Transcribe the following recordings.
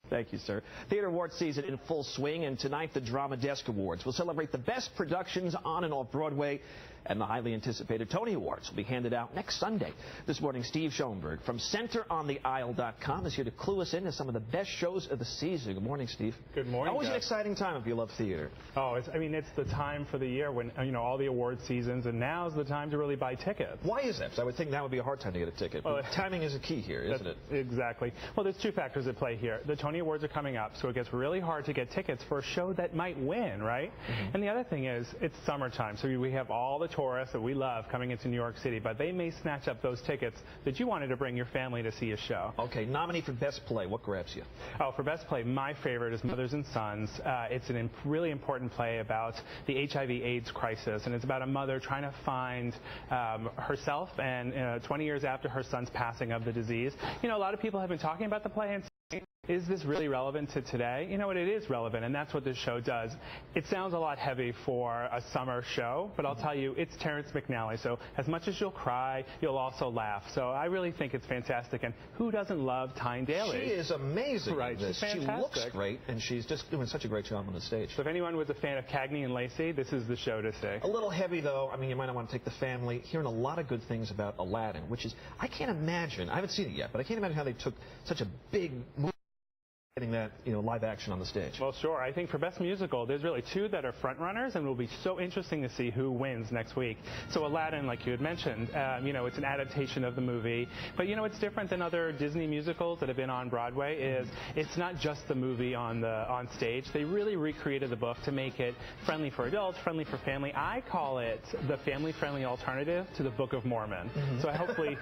Thank you, sir. Theater Awards season in full swing, and tonight the Drama Desk Awards will celebrate the best productions on and off Broadway, and the highly anticipated Tony Awards will be handed out next Sunday. This morning, Steve Schonberg from CenterOnTheAisle.com is here to clue us in to some of the best shows of the season. Good morning, Steve. Good morning. Always an exciting time if you love theater. Oh, it's the time for the year when, all the award seasons, and now's the time to really buy tickets. Why is that? Because I would think that would be a hard time to get a ticket. Well, timing is a key here, isn't it? Exactly. Well, there's two factors at play here. The Tony Awards are coming up, so it gets really hard to get tickets for a show that might win, right? Mm-hmm. And the other thing is, it's summertime, so we have all the tourists that we love coming into New York City, but they may snatch up those tickets that you wanted to bring your family to see a show. Okay, nominee for Best Play. What grabs you? Oh, for Best Play, my favorite is Mothers and Sons. It's a really important play about the HIV/AIDS crisis, and it's about a mother trying to find herself, and 20 years after her son's passing of the disease. A lot of people have been talking about the play and saying, is this really relevant to today? You know what, it is relevant, and that's what this show does. It sounds a lot heavy for a summer show, but I'll tell you, it's Terrence McNally, so as much as you'll cry, you'll also laugh. So I really think it's fantastic, and who doesn't love Tyne Daly? She is amazing. Right, she's fantastic. She looks great, and she's just doing such a great job on the stage. So if anyone was a fan of Cagney and Lacey, this is the show to see. A little heavy, though. You might not want to take the family. Hearing a lot of good things about Aladdin, which is, I can't imagine, I haven't seen it yet, but I can't imagine how they took such a big movie, getting that, live action on the stage. Well, sure. I think for Best Musical, there's really two that are front runners, and it will be so interesting to see who wins next week. So Aladdin, like you had mentioned, it's an adaptation of the movie, but it's different than other Disney musicals that have been on Broadway. It's not just the movie on stage. They really recreated the book to make it friendly for adults, friendly for family. I call it the family-friendly alternative to the Book of Mormon. Mm-hmm. So hopefully,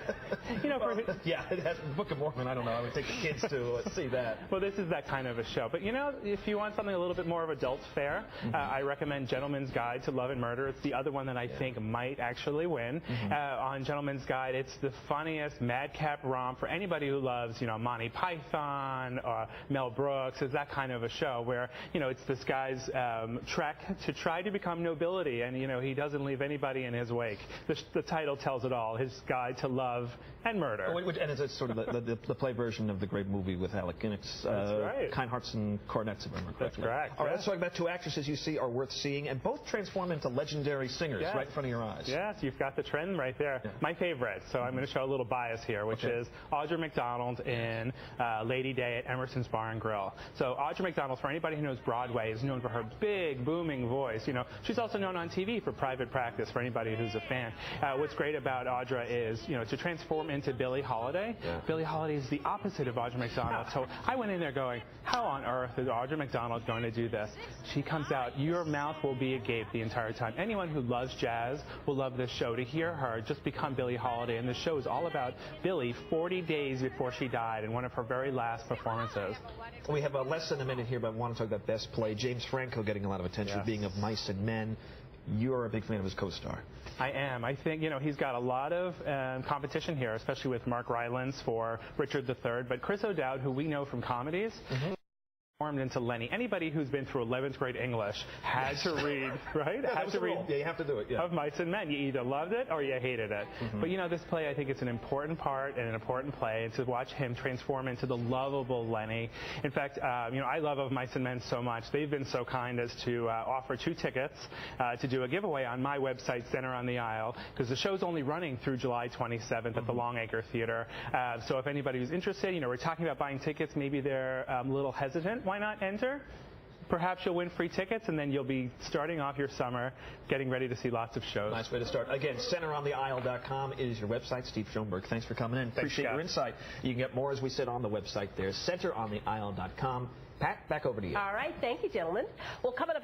yeah, it has the Book of Mormon. I don't know. I would take the kids to see that. Well, this is that kind of a show. But if you want something a little bit more of adult fare, I recommend Gentleman's Guide to Love and Murder. It's the other one that I think might actually win. On Gentleman's Guide, it's the funniest madcap romp for anybody who loves, Monty Python or Mel Brooks. It's that kind of a show where, it's this guy's trek to try to become nobility, and, he doesn't leave anybody in his wake. The title tells it all, his guide to love and murder. And it's sort of the play version of the great movie with Alec Guinness. That's right. Kind Hearts and Coronets, if I remember correctly. That's correct. All right, let's talk about two actresses you see are worth seeing, and both transform into legendary singers right in front of your eyes. Yes, you've got the trend right there. Yeah. My favorite, so I'm going to show a little bias here, which is Audra McDonald in Lady Day at Emerson's Bar and Grill. So Audra McDonald, for anybody who knows Broadway, is known for her big, booming voice. She's also known on TV for Private Practice, for anybody who's a fan. What's great about Audra is, to transform into Billie Holiday. Yeah. Billie Holiday is the opposite of Audra McDonald. So I went in there going, how on earth is Audra McDonald going to do this? She comes out, your mouth will be agape the entire time. Anyone who loves jazz will love this show. To hear her just become Billie Holiday, and the show is all about Billie 40 days before she died in one of her very last performances. We have less than a minute here, but I want to talk about Best Play. James Franco getting a lot of attention, being of Mice and Men. You're a big fan of his co-star. I am. I think, he's got a lot of competition here, especially with Mark Rylance for Richard III. But Chris O'Dowd, who we know from comedies, formed into Lenny. Anybody who's been through 11th grade English had to read, right? Yeah, had to read. Yeah, you have to do it. Yeah. Of Mice and Men. You either loved it or you hated it. But this play, I think it's an important part and an important play, and to watch him transform into the lovable Lenny. In fact, I love Of Mice and Men so much. They've been so kind as to offer 2 tickets to do a giveaway on my website, Center on the Aisle, because the show's only running through July 27th at the Longacre Theater. So if anybody who's interested, we're talking about buying tickets, maybe they're a little hesitant. Why not enter? Perhaps you'll win free tickets, and then you'll be starting off your summer getting ready to see lots of shows. Nice way to start. Again, CenterOnTheAisle.com is your website. Steve Schonberg, thanks for coming in. Appreciate your insight. You can get more, as we said, on the website there, CenterOnTheAisle.com. Pat, back over to you. All right. Thank you, gentlemen. Well, coming up